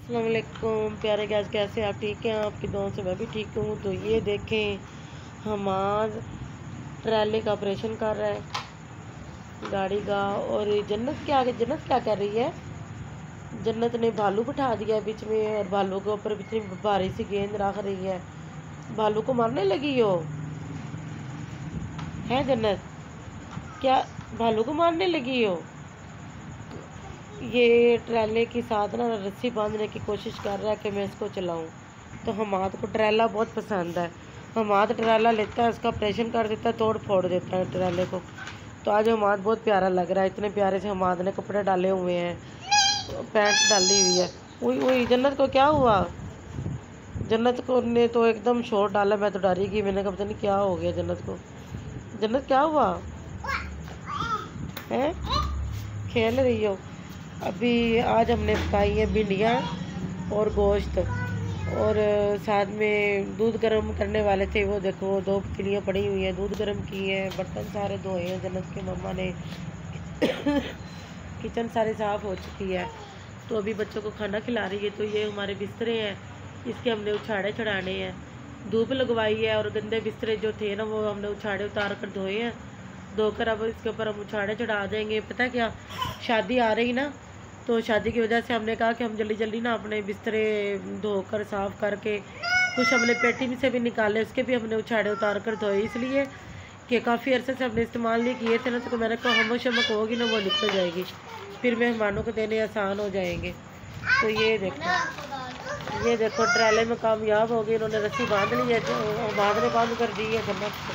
अस्सलाम वालेकुम प्यारे गैस, कैसे आप? ठीक हैं? आपकी दुआओं से मैं भी ठीक हूँ। तो ये देखें, हमाद ट्रैले का ऑपरेशन कर रहा है गाड़ी का। और जन्नत क्या कर रही है? जन्नत ने भालू बिठा दिया बीच में, और भालू के ऊपर इतनी भारी सी गेंद रख रही है। भालू को मारने लगी हो है जन्नत? क्या भालू को मारने लगी हो? ये ट्रैले के साथ ना रस्सी बांधने की कोशिश कर रहा है कि मैं इसको चलाऊं। तो हमाद को ट्रैला बहुत पसंद है। हमाद ट्रैला लेता है, उसका ऑपरेशन कर देता है, तोड़ फोड़ देता है ट्रैले को। तो आज हमाद बहुत प्यारा लग रहा है। इतने प्यारे से हमाद ने कपड़े डाले हुए हैं, पैंट डाली हुई है। वही जन्नत को क्या हुआ? जन्नत को ने तो एकदम शोर डाला। मैं तो डरी गई, मैंने कहा पता नहीं क्या हो गया जन्नत को। जन्नत क्या हुआ है? खेल रही हो? अभी आज हमने पकाई है भिंडियाँ और गोश्त, और साथ में दूध गर्म करने वाले थे। वो देखो 2 पतीलियाँ पड़ी हुई हैं, दूध गर्म की है, बर्तन सारे धोए हैं जन्नत के मम्मा ने। किचन सारी साफ़ हो चुकी है। तो अभी बच्चों को खाना खिला रही है। तो ये हमारे बिस्तरे हैं, इसके हमने उछाड़े चढ़ाने हैं। धूप लगवाई है, और गंदे बिस्तरे जो थे ना वो हमने उछाड़े उतार कर धोए हैं। धोकर अब इसके ऊपर हम उछाड़े चढ़ा देंगे। पता क्या, शादी आ रही ना, तो शादी की वजह से हमने कहा कि हम जल्दी जल्दी ना अपने बिस्तरे धोकर साफ़ करके, कुछ हमने पेटी में से भी निकाले, उसके भी हमने उछाड़े उतार कर धोए। इसलिए कि काफ़ी अरसे से हमने इस्तेमाल नहीं किए थे ना, तो मैंने कहा हमक शमक होगी ना वो निकल जाएगी, फिर मेहमानों को देने आसान हो जाएंगे। तो ये देखो ट्रैले में कामयाब हो गए, इन्होंने रस्सी बांध ली है, हमाद ने बांध कर दी है जन्नत को।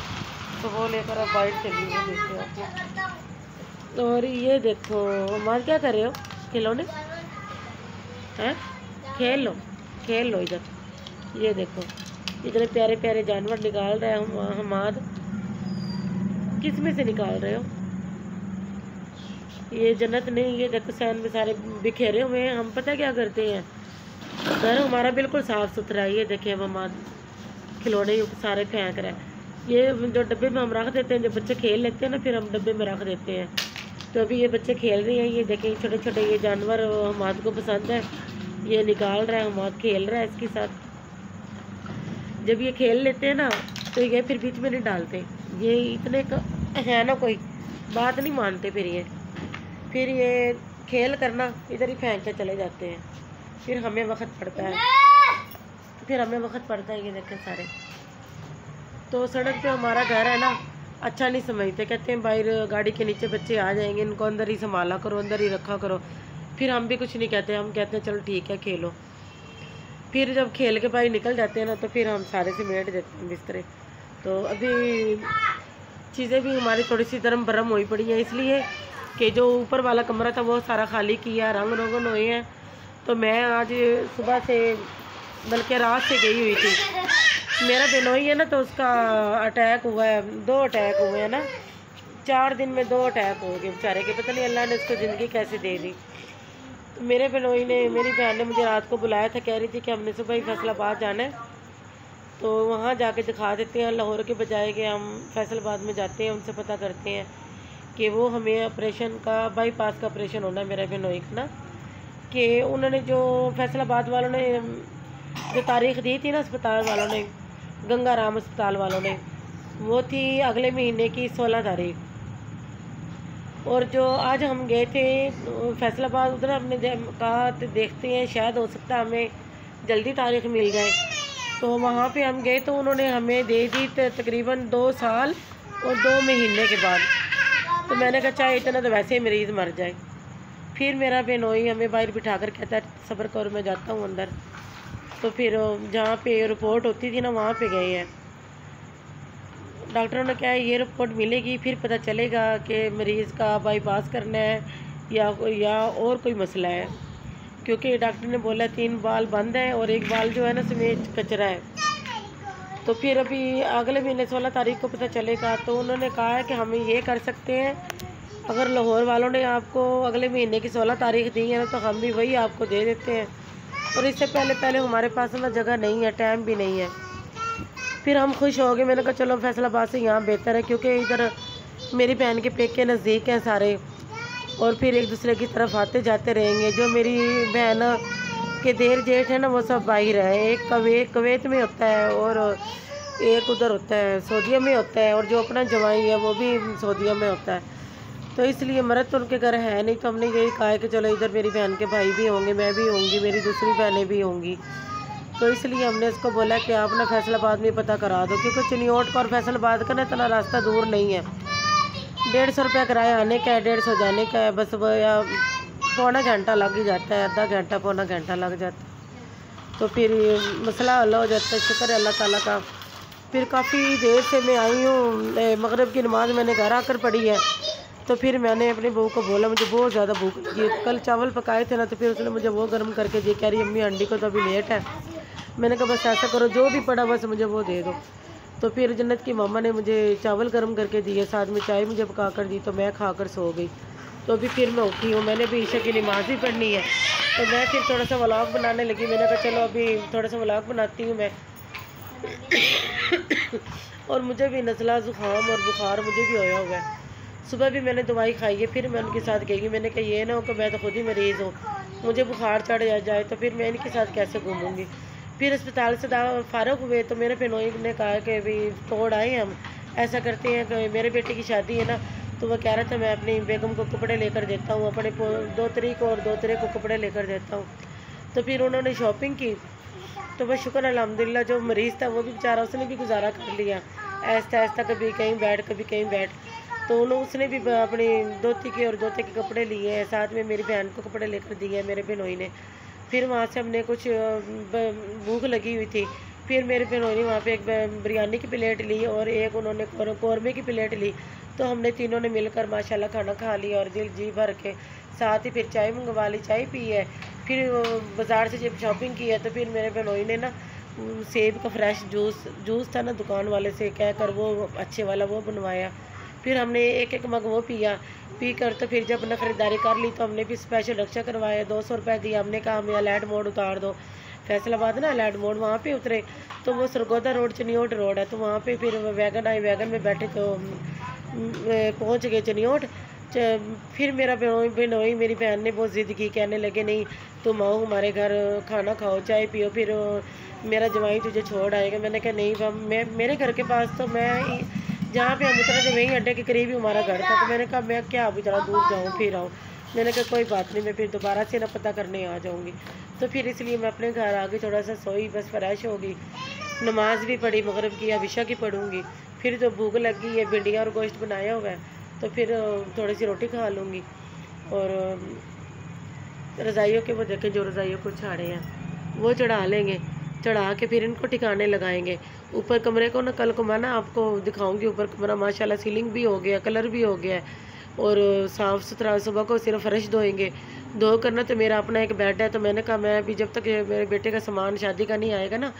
तो वो लेकर अब बाइट चली है, देखते आपको। और ये देखो हमाद क्या कर रहे हो? खिलौने हैं? खेल लो इधर। ये देखो इतने प्यारे प्यारे जानवर निकाल रहे हैं हमाद। किस में से निकाल रहे हो? ये जन्नत ने, ये देखो सैन में सारे बिखेरे हुए हैं। हम पता क्या करते हैं, घर हमारा बिल्कुल साफ़ सुथरा है। ये देखें हमाद खिलौने सारे फेंक रहा है। ये जो डब्बे में हम रख देते हैं, जब बच्चे खेल लेते हैं ना, फिर हम डब्बे में रख देते हैं। तो अभी ये बच्चे खेल रहे हैं। ये देखें छोटे छोटे ये जानवर हमाद को पसंद है, ये निकाल रहा है, हमाद खेल रहा है इसके साथ। जब ये खेल लेते हैं ना, तो ये फिर बीच में नहीं डालते। ये इतने है ना, कोई बात नहीं मानते। फिर ये खेल करना इधर ही फेंक के चले जाते हैं। फिर हमें वक्त पड़ता है, ये देखें सारे। तो सड़क पे हमारा घर है ना, अच्छा नहीं समझते, कहते हैं बाहर गाड़ी के नीचे बच्चे आ जाएंगे, इनको अंदर ही संभाला करो, अंदर ही रखा करो। फिर हम भी कुछ नहीं कहते, हम कहते हैं चलो ठीक है खेलो। फिर जब खेल के बाहर निकल जाते हैं ना, तो फिर हम सारे समेट देते हैं बिस्तरे। तो अभी चीज़ें भी हमारी थोड़ी सी दरम भरम हुई पड़ी हैं, इसलिए कि जो ऊपर वाला कमरा था वो सारा खाली किया, रंग रोगन हुए हैं। तो मैं आज सुबह से, बल्कि रात से गई हुई थी। मेरा बिनोई है ना, तो उसका अटैक हुआ है, 2 अटैक हुए हैं ना, 4 दिन में 2 अटैक हो गए बेचारे के। पता नहीं अल्लाह ने उसको ज़िंदगी कैसे दे दी। तो मेरे बिनोई ने, मेरी बहन ने मुझे रात को बुलाया था, कह रही थी कि हमने सुबह ही फैसलाबाद जाना है, तो वहाँ जाके दिखा देते हैं। लाहौर के बजाय कि हम फैसलाबाद में जाते हैं, उनसे पता करते हैं कि वो हमें ऑपरेशन का, बाईपास का ऑपरेशन होना है मेरे बिनोई का ना, कि उन्होंने जो फैसलाबाद वालों ने जो तारीख दी थी ना, अस्पताल वालों ने, गंगाराम अस्पताल वालों ने, वो थी अगले महीने की 16 तारीख। और जो आज हम गए थे फैसलाबाद, उधर हमने कहा तो देखते हैं शायद हो सकता है हमें जल्दी तारीख मिल जाए। तो वहाँ पे हम गए तो उन्होंने हमें दे दी तकरीबन 2 साल और 2 महीने के बाद। तो मैंने कहा चाहे इतना तो वैसे ही मरीज़ मर जाए। फिर मेरा बेनोई हमें बाहर बिठा कर कहता है सब्र करो, मैं जाता हूँ अंदर। तो फिर जहाँ पे रिपोर्ट होती थी ना, वहाँ पे गए हैं। डॉक्टरों ने कहा ये रिपोर्ट मिलेगी, फिर पता चलेगा कि मरीज़ का बाईपास करना है या और कोई मसला है। क्योंकि डॉक्टर ने बोला 3 बाल बंद है और 1 बाल जो है ना समेत कचरा है। तो फिर अभी अगले महीने 16 तारीख को पता चलेगा। तो उन्होंने कहा है कि हम ये कर सकते हैं, अगर लाहौर वालों ने आपको अगले महीने की 16 तारीख दी है ना, तो हम भी वही आपको दे देते हैं। और इससे पहले हमारे पास ना जगह नहीं है, टाइम भी नहीं है। फिर हम खुश हो गए। मैंने कहा चलो फैसलाबाद से यहाँ बेहतर है, क्योंकि इधर मेरी बहन के पेके नज़दीक हैं सारे, और फिर एक दूसरे की तरफ आते जाते रहेंगे। जो मेरी बहन के देर जेठ है ना वो सब बाहर है। एक कुवैत में होता है और एक उधर होता है सऊदीया में होता है, और जो अपना जवाई है वो भी सऊदीया में होता है। तो इसलिए मरद तो उनके घर है नहीं, तो हमने यही कहा है कि चलो इधर मेरी बहन के भाई भी होंगे, मैं भी होंगी, मेरी दूसरी बहनें भी होंगी। तो इसलिए हमने उसको बोला कि आप ना फैसलाबाद में पता करा दो, क्योंकि चिन्योट का और फैसलाबाद का ना इतना रास्ता दूर नहीं है। 150 रुपया किराया आने का है, 150 जाने का है, बस वो या पौना घंटा लग ही जाता है, आधा घंटा पौना घंटा लग जाता है। तो फिर मसला हल हो जाता है, शुक्र है अल्लाह ताला का। फिर काफ़ी देर से मैं आई हूँ, मगरिब की नमाज़ मैंने घर आकर पढ़ी है। तो फिर मैंने अपनी बहू को बोला मुझे बहुत ज़्यादा भूख लगी है। कल चावल पकाए थे ना, तो फिर उसने मुझे वो गर्म करके दी, कह रही अम्मी अंडी को तो अभी लेट है। मैंने कहा बस ऐसा करो जो भी पड़ा बस मुझे वो दे दो। तो फिर जन्नत की मामा ने मुझे चावल गर्म करके दिए, साथ में चाय मुझे पका कर दी, तो मैं खाकर सो गई। तो अभी फिर मैं उठी हूँ, मैंने भी ईशा की नमाज़ भी पढ़नी है। तो मैं फिर थोड़ा सा व्लॉग बनाने लगी। मैंने कहा चलो अभी थोड़ा सा व्लॉग बनाती हूँ मैं। और मुझे भी नज़ला ज़ुकाम और बुखार मुझे भी होया हुआ है। सुबह भी मैंने दवाई खाई है, फिर मैं उनके साथ गई। मैंने कहा ये ना हो कि मैं तो खुद ही मरीज़ हूँ, मुझे बुखार चढ़ जाए तो फिर मैं इनके साथ कैसे घूमूंगी। फिर अस्पताल से फ़ारग हुए तो मेरे बहनोई ने कहा कि भाई तोड़ आए हम, ऐसा करते हैं कि मेरे बेटे की शादी है ना, तो वह कह रहा था मैं अपनी बेगम को कपड़े लेकर देता हूँ, अपने 2 तारीख और 2 तारीख को कपड़े लेकर देता हूँ। तो फिर उन्होंने शॉपिंग की। तो बस शुक्र अल्हम्दुलिल्लाह, जो मरीज़ था वो भी बेचारा उसने भी गुजारा कर लिया, ऐसा ऐसा कभी कहीं बैठ कभी कहीं बैठ। तो उसने भी अपनी दोती के और दोते के कपड़े लिए हैं, साथ में मेरी बहन को कपड़े लेकर दिए हैं मेरे बहनोई ने। फिर वहाँ से हमने कुछ भूख लगी हुई थी, फिर मेरे बहनोई ने वहाँ पे एक बिरयानी की प्लेट ली और एक उन्होंने कौरमे की प्लेट ली। तो हमने तीनों ने मिलकर माशाल्लाह खाना खा लिया और दिल जी भर के। साथ ही फिर चाय मंगवा ली, चाय पी है। फिर बाज़ार से जब शॉपिंग की है तो फिर मेरे बहनोई ने ना सेब का फ्रेश जूस था ना दुकान वाले से कह कर वो अच्छे वाला वो बनवाया। फिर हमने एक मग वो पी कर तो फिर जब अपना ख़रीदारी कर ली तो हमने भी स्पेशल रक्षा करवाया, 200 रुपये दिया। हमने कहा हमें अलैड मोड़ उतार दो, फैसलाबाद ना अलैड मोड़, वहाँ पे उतरे। तो वो सरगोदा रोड चिन्योट रोड है, तो वहाँ पे फिर वैगन आई, वैगन में बैठे तो पहुँच गए चिन्योट। फिर मेरा बहनोई मेरी बहन ने बहुत ज़िद की, कहने लगे नहीं तुम आओ हमारे घर, खाना खाओ, चाय पियो, फिर मेरा जवाई तुझे छोड़ आएगा। मैंने कहा नहीं, मैं मेरे घर के पास तो मैं जहाँ पे हम उतरे थे वहीं अड्डे के करीब ही हमारा घर था। तो मैंने कहा मैं क्या अभी ज़रा दूर जाऊँ फिर आऊँ। मैंने कहा कोई बात नहीं, मैं फिर दोबारा से ना पता करने आ जाऊँगी। तो फिर इसलिए मैं अपने घर आ गई, थोड़ा सा सोई, बस फ्रेश होगी, नमाज़ भी पढ़ी मगरिब की, अब इशा की पढ़ूँगी। फिर तो भूख लगी है, भिंडियाँ और गोश्त बनाया हुआ है, तो फिर थोड़ी सी रोटी खा लूँगी। और रज़ाइयों के वो देखें जो रज़ाइयों को छाड़े हैं वो चढ़ा लेंगे, चढ़ा के फिर इनको ठिकाने लगाएंगे। ऊपर कमरे को ना कल को मैं ना आपको दिखाऊंगी, ऊपर कमरा माशाल्लाह सीलिंग भी हो गया, कलर भी हो गया है और साफ़ सुथरा। सुबह को सिर्फ फर्श धोएंगे, धो करना। तो मेरा अपना एक बेड है, तो मैंने कहा मैं अभी जब तक मेरे बेटे का सामान शादी का नहीं आएगा ना,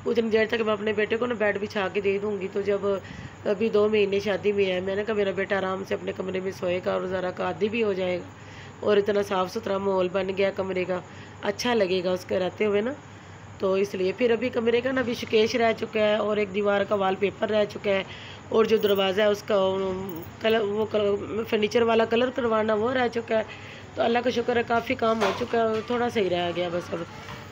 उतनी देर तक मैं अपने बेटे को ना बेड बिछा के दे दूँगी। तो जब अभी 2 महीने शादी में है, मैंने कहा मेरा बेटा आराम से अपने कमरे में सोएगा और ज़रा का आदी भी हो जाएगा और इतना साफ़ सुथरा माहौल बन गया कमरे का, अच्छा लगेगा उसके रहते हुए ना। तो इसलिए फिर अभी कमरे का ना अभी शोकेस रह चुका है और एक दीवार का वॉलपेपर रह चुका है और जो दरवाज़ा है उसका कलर वो फर्नीचर वाला कलर करवाना वो रह चुका है। तो अल्लाह का शुक्र है काफ़ी काम हो चुका है, थोड़ा सही रह गया बस।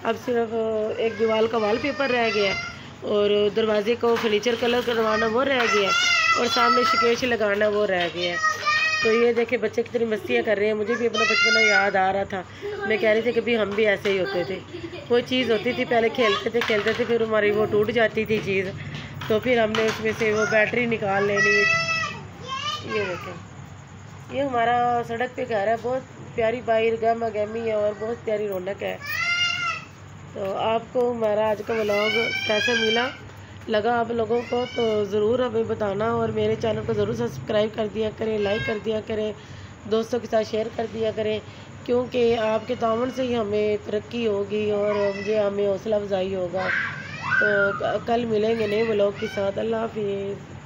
अब सिर्फ एक दीवार का वॉलपेपर रह गया है और दरवाजे को फर्नीचर कलर करवाना वो रह गया है और सामने शोकेस लगाना वो रह गया है। तो ये देखे बच्चे कितनी मस्तियाँ कर रहे हैं। मुझे भी अपना बचपना याद आ रहा था, मैं कह रही थी कि भी हम भी ऐसे ही होते थे। कोई चीज़ होती थी पहले खेलते थे फिर हमारी वो टूट जाती थी चीज़, तो फिर हमने उसमें से वो बैटरी निकाल लेनी। ये देखें, ये हमारा सड़क पे घर है, बहुत प्यारी बाहर गहमा गहमी है और बहुत प्यारी रौनक है। तो आपको हमारा आज का व्लॉग कैसा लगा आप लोगों को, तो ज़रूर हमें बताना और मेरे चैनल को ज़रूर सब्सक्राइब कर दिया करें, लाइक कर दिया करें, दोस्तों के साथ शेयर कर दिया करें, क्योंकि आपके ताउन से ही हमें तरक्की होगी और हमें हौसला अफजाई होगा। तो कल मिलेंगे नए व्लॉग के साथ। अल्लाह हाफिज़।